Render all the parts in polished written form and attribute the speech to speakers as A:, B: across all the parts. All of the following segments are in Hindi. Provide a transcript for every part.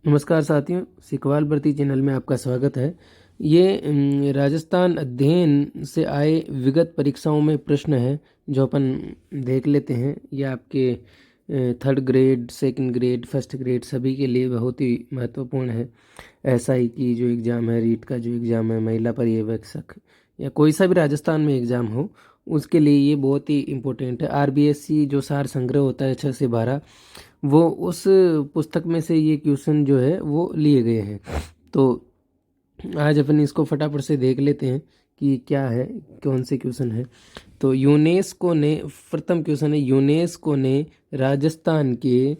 A: नमस्कार साथियों, सिकवाल भर्ती चैनल में आपका स्वागत है। ये राजस्थान अध्ययन से आए विगत परीक्षाओं में प्रश्न है जो अपन देख लेते हैं। ये आपके third grade, second grade, first grade सभी के लिए बहुत ही महत्वपूर्ण है। एसआई की जो एग्ज़ाम है, रीट का जो एग्ज़ाम है, महिला पर्यवेक्षक या कोई सा भी राजस्थान में एग्ज़ाम हो उसके लिए ये बहुत ही इम्पोर्टेंट है। आरबीएससी जो सार संग्रह होता है 6 से 12, वो उस पुस्तक में से ये क्वेश्चन जो है वो लिए गए हैं। तो आज अपन इसको फटाफट से देख लेते हैं कि क्या है, कौन से क्वेश्चन है। तो यूनेस्को ने, प्रथम क्वेश्चन है, यूनेस्को ने राजस्थान के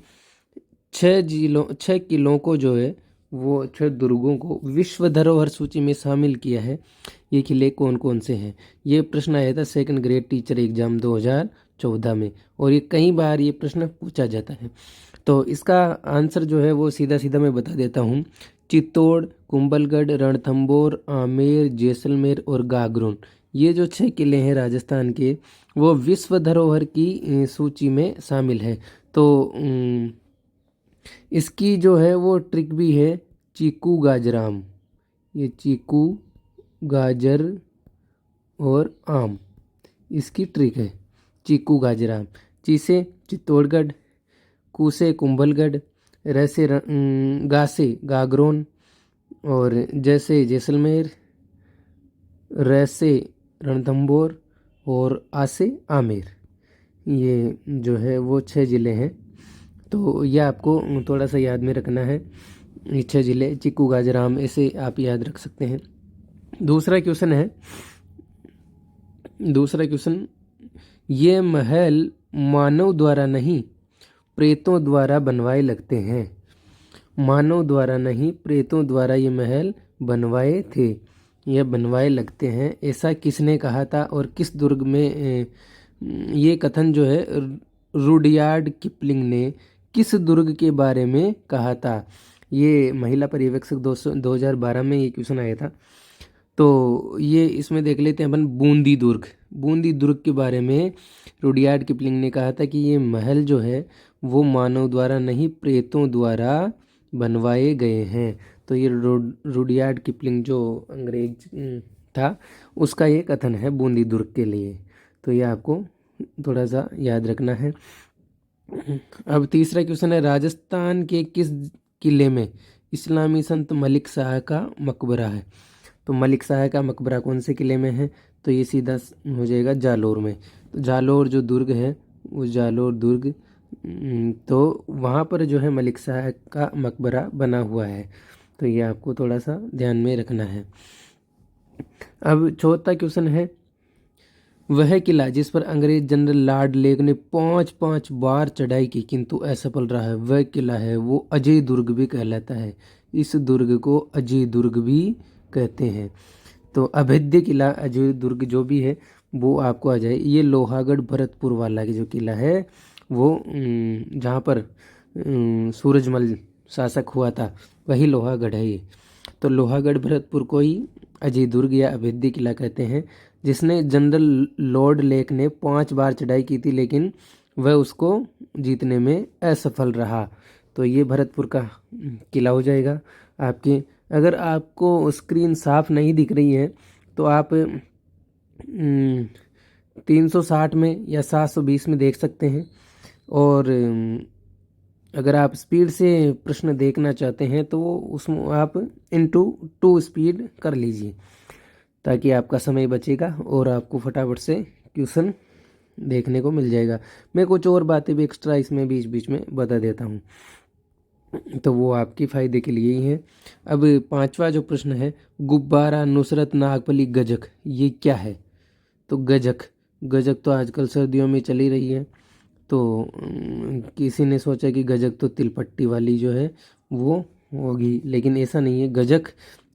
A: 6 किलों को जो है वो 6 दुर्गों को विश्व धरोहर सूची में शामिल किया है। ये किले कौन कौन से हैं? ये प्रश्न आया था सेकंड ग्रेड टीचर एग्जाम 2014 में, और ये कई बार ये प्रश्न पूछा जाता है। तो इसका आंसर जो है वो सीधा सीधा मैं बता देता हूँ। चित्तौड़, कुंभलगढ़, रणथंभौर, आमेर, जैसलमेर और गागरोन, ये जो 6 किले हैं राजस्थान के, वो विश्व धरोहर की सूची में शामिल है। तो इसकी जो है वो ट्रिक भी है, चीकू गाजराम। ये चीकू, गाजर और आम, इसकी ट्रिक है चीकू गाजराम। ची से चित्तौड़गढ़, कू से कुंभलगढ़, र से गा से गागरोन, और जैसे जैसलमेर, र से रणथंभौर और आ से आमेर। ये जो है वो 6 ज़िले हैं। तो ये आपको थोड़ा सा याद में रखना है। ये 6 ज़िले चिक्कू गाजराम ऐसे आप याद रख सकते हैं। दूसरा क्वेश्चन है, ये महल मानव द्वारा नहीं प्रेतों द्वारा बनवाए लगते हैं। मानव द्वारा नहीं, प्रेतों द्वारा ये महल बनवाए थे, यह बनवाए लगते हैं, ऐसा किसने कहा था और किस दुर्ग में? ये कथन जो है रुडयार्ड किपलिंग ने किस दुर्ग के बारे में कहा था? ये महिला पर्यवेक्षक 2012 में ये क्वेश्चन आया था। तो ये इसमें देख लेते हैं अपन, बूंदी दुर्ग के बारे में रुडयार्ड किपलिंग ने कहा था कि ये महल जो है वो मानव द्वारा नहीं प्रेतों द्वारा बनवाए गए हैं। तो ये रुडयार्ड किपलिंग जो अंग्रेज था उसका ये कथन है बूंदी दुर्ग के लिए। तो ये आपको थोड़ा सा याद रखना है। अब तीसरा क्वेश्चन है, राजस्थान के किस किले में इस्लामी संत मलिक शाह का मकबरा है? तो मलिक शाह का मकबरा कौन से किले में है? तो ये सीधा हो जाएगा जालोर में। तो जालोर जो दुर्ग है, वो जालोर दुर्ग, तो वहाँ पर जो है मलिक शाह का मकबरा बना हुआ है। तो ये आपको थोड़ा सा ध्यान में रखना है। अब चौथा क्वेश्चन है, वह किला जिस पर अंग्रेज जनरल लॉर्ड लेक ने 5 बार चढ़ाई की किंतु असफल रहा है, वह किला है वो अजय दुर्ग भी कहलाता है। इस दुर्ग को अजय दुर्ग भी कहते हैं। तो अभेद्य किला अजय दुर्ग जो भी है वो आपको आ जाए। ये लोहागढ़ भरतपुर वाला जो किला है वो जहाँ पर सूरजमल शासक हुआ था, वही लोहागढ़ है ये। तो लोहागढ़ भरतपुर को ही अजय दुर्ग या अभेद्य किला कहते हैं, जिसने जनरल लॉर्ड लेक ने 5 बार चढ़ाई की थी लेकिन वह उसको जीतने में असफल रहा। तो ये भरतपुर का किला हो जाएगा आपके। अगर आपको स्क्रीन साफ नहीं दिख रही है तो आप 360 में या 720 में देख सकते हैं। और अगर आप स्पीड से प्रश्न देखना चाहते हैं तो उसमें आप *2 स्पीड कर लीजिए, ताकि आपका समय बचेगा और आपको फटाफट से क्वेश्चन देखने को मिल जाएगा। मैं कुछ और बातें भी एक्स्ट्रा इसमें बीच बीच में बता देता हूँ, तो वो आपके फ़ायदे के लिए ही है। अब पांचवा जो प्रश्न है, गुब्बारा, नुसरत, नागफली, गजक, ये क्या है? तो गजक तो आजकल सर्दियों में चली रही है। तो किसी ने सोचा कि गजक तो तिलपट्टी वाली जो है वो होगी, लेकिन ऐसा नहीं है। गजक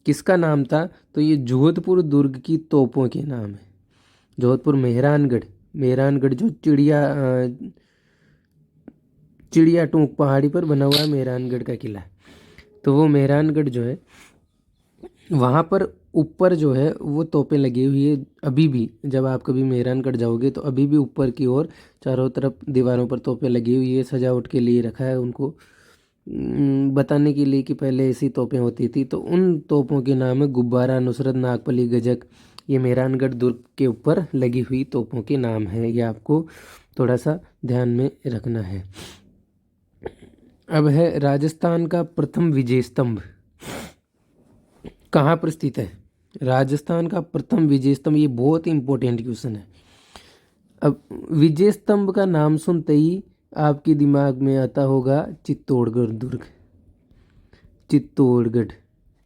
A: किसका नाम था? तो ये जोधपुर दुर्ग की तोपों के नाम है। जोधपुर मेहरानगढ़ जो चिड़िया टूंक पहाड़ी पर बना हुआ है मेहरानगढ़ का किला। तो वो मेहरानगढ़ जो है वहाँ पर ऊपर जो है वो तोपें लगी हुई है अभी भी। जब आप कभी मेहरानगढ़ जाओगे तो अभी भी ऊपर की ओर चारों तरफ दीवारों पर तोपें लगी हुई है, सजावट के लिए रखा है उनको। बताने के लिए कि पहले ऐसी तोपें होती थी। तो उन तोपों के नाम है गुब्बारा, नुसरत, नागपली, गजक। ये मेहरानगढ़ दुर्ग के ऊपर लगी हुई तोपों के नाम है, ये आपको थोड़ा सा ध्यान में रखना है। अब है राजस्थान का प्रथम विजय स्तंभ कहाँ पर स्थित है। राजस्थान का प्रथम विजय स्तंभ, ये बहुत ही इंपॉर्टेंट क्वेश्चन है। अब विजय स्तंभ का नाम सुनते ही आपके दिमाग में आता होगा चित्तौड़गढ़ दुर्ग।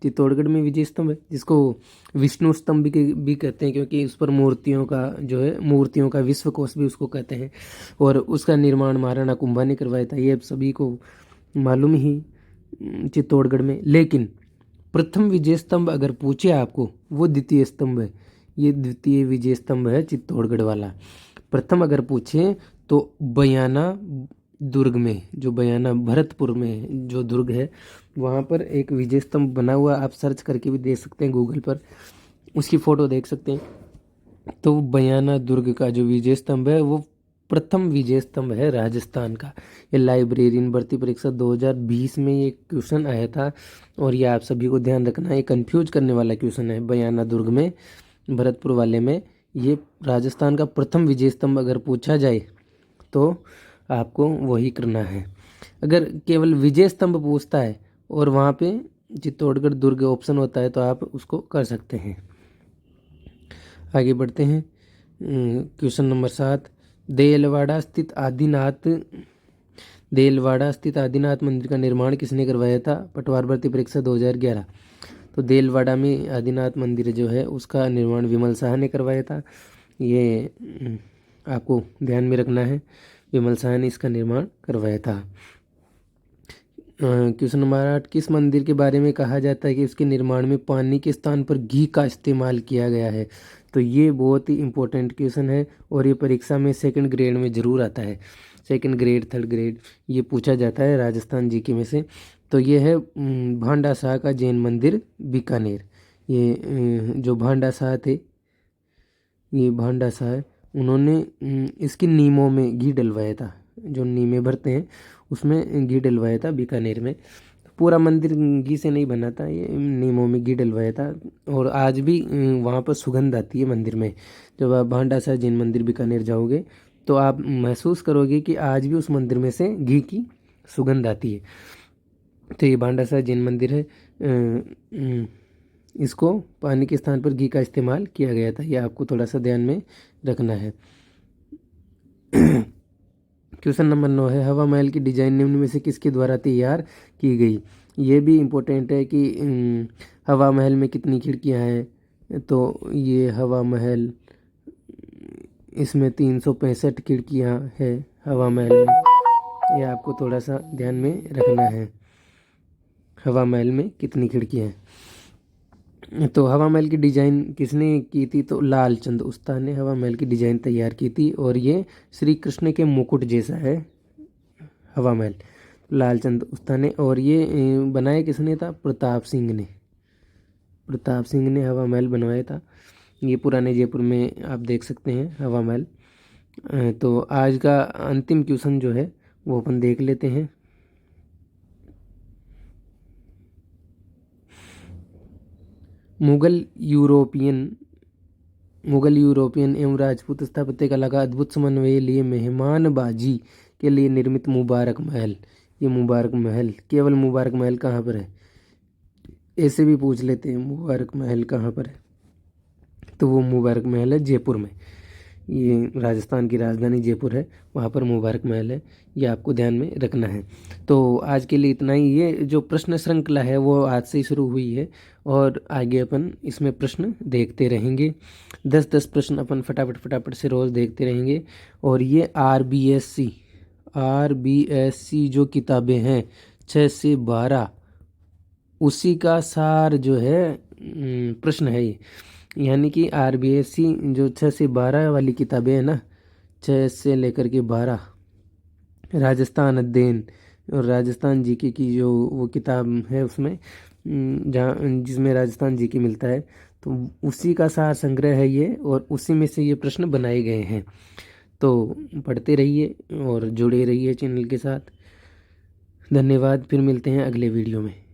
A: चित्तौड़गढ़ में विजय स्तंभ है, जिसको विष्णु स्तंभ भी कहते हैं, क्योंकि उस पर मूर्तियों का जो है, मूर्तियों का विश्व कोश भी उसको कहते हैं। और उसका निर्माण महाराणा कुंभा ने करवाया था, ये अब सभी को मालूम ही चित्तौड़गढ़ में। लेकिन प्रथम विजय स्तंभ अगर पूछे आपको, वो द्वितीय स्तंभ है। ये द्वितीय विजय स्तंभ है चित्तौड़गढ़ वाला। प्रथम अगर पूछे तो बयाना दुर्ग में, जो बयाना भरतपुर में जो दुर्ग है, वहाँ पर एक विजय स्तंभ बना हुआ, आप सर्च करके भी देख सकते हैं गूगल पर, उसकी फ़ोटो देख सकते हैं। तो बयाना दुर्ग का जो विजय स्तंभ है वो प्रथम विजय स्तंभ है राजस्थान का। ये लाइब्रेरियन भर्ती परीक्षा 2020 में ये क्वेश्चन आया था, और ये आप सभी को ध्यान रखना है, कंफ्यूज करने वाला क्वेश्चन है। बयाना दुर्ग में, भरतपुर वाले में, ये राजस्थान का प्रथम विजय स्तंभ अगर पूछा जाए तो आपको वही करना है। अगर केवल विजय स्तंभ पूछता है और वहाँ पे चित्तौड़गढ़ दुर्ग ऑप्शन होता है तो आप उसको कर सकते हैं। आगे बढ़ते हैं। क्वेश्चन नंबर 7, देलवाड़ा स्थित आदिनाथ मंदिर का निर्माण किसने करवाया था। पटवार भर्ती परीक्षा 2011। तो देलवाड़ा में आदिनाथ मंदिर जो है उसका निर्माण विमल शाह ने करवाया था, ये आपको ध्यान में रखना है, विमल शाह ने इसका निर्माण करवाया था। क्वेश्चन नंबर 8, किस मंदिर के बारे में कहा जाता है कि उसके निर्माण में पानी के स्थान पर घी का इस्तेमाल किया गया है। तो ये बहुत ही इंपॉर्टेंट क्वेश्चन है, और ये परीक्षा में सेकंड ग्रेड में ज़रूर आता है, सेकंड ग्रेड, थर्ड ग्रेड, ये पूछा जाता है राजस्थान जीके में से। तो ये है भांडा शाह का जैन मंदिर बीकानेर। ये जो भांडा शाह थे, ये भांडा शाह है, उन्होंने इसकी नीमों में घी डलवाया था, जो नीमें भरते हैं उसमें घी डलवाया था बीकानेर में। पूरा मंदिर घी से नहीं बना था, ये नीमों में घी डलवाया था। और आज भी वहाँ पर सुगंध आती है मंदिर में। जब आप भांडा शाह जैन मंदिर बीकानेर जाओगे तो आप महसूस करोगे कि आज भी उस मंदिर में से घी की सुगंध आती है। तो ये भांडा शाह जैन मंदिर है, इसको पानी के स्थान पर घी का इस्तेमाल किया गया था, ये आपको थोड़ा सा ध्यान में रखना है। क्वेश्चन नंबर 9 है, हवा महल की डिजाइन निम्न में से किसके द्वारा तैयार की गई। ये भी इम्पोर्टेंट है कि हवा महल में कितनी खिड़कियां हैं। तो ये हवा महल, इसमें 365 खिड़कियां हैं हवा महल में, ये आपको थोड़ा सा ध्यान में रखना है, हवा महल में कितनी खिड़कियां हैं। तो हवा महल की डिज़ाइन किसने की थी, तो लालचंद उस्ताद ने हवा महल की डिज़ाइन तैयार की थी, और ये श्री कृष्ण के मुकुट जैसा है हवा महल, लालचंद उस्ताद ने। और ये बनाया किसने था, प्रताप सिंह ने हवा महल बनवाया था। ये पुराने जयपुर में आप देख सकते हैं हवा महल। तो आज का अंतिम क्वेश्चन जो है वो अपन देख लेते हैं। मुगल यूरोपियन एवं राजपूत स्थापत्य कला का अद्भुत समन्वय लिए मेहमानबाजी के लिए निर्मित मुबारक महल, ये मुबारक महल, केवल मुबारक महल कहाँ पर है, ऐसे भी पूछ लेते हैं, मुबारक महल कहाँ पर है, तो वो मुबारक महल है जयपुर में। ये राजस्थान की राजधानी जयपुर है, वहाँ पर मुबारक महल है, ये आपको ध्यान में रखना है। तो आज के लिए इतना ही। ये जो प्रश्न श्रृंखला है वो आज से ही शुरू हुई है, और आगे अपन इसमें प्रश्न देखते रहेंगे। 10-10 प्रश्न अपन फटाफट से रोज़ देखते रहेंगे। और ये आरबीएससी जो किताबें हैं 6 से 12, उसी का सार जो है प्रश्न है ये। यानी कि आरबीएससी जो 6 से 12 वाली किताबें हैं ना, 6 से लेकर के 12, राजस्थान अध्ययन और राजस्थान जीके की जो वो किताब है उसमें जहाँ जिसमें राजस्थान जीके मिलता है, तो उसी का सार संग्रह है ये, और उसी में से ये प्रश्न बनाए गए हैं। तो पढ़ते रहिए और जुड़े रहिए चैनल के साथ। धन्यवाद। फिर मिलते हैं अगले वीडियो में।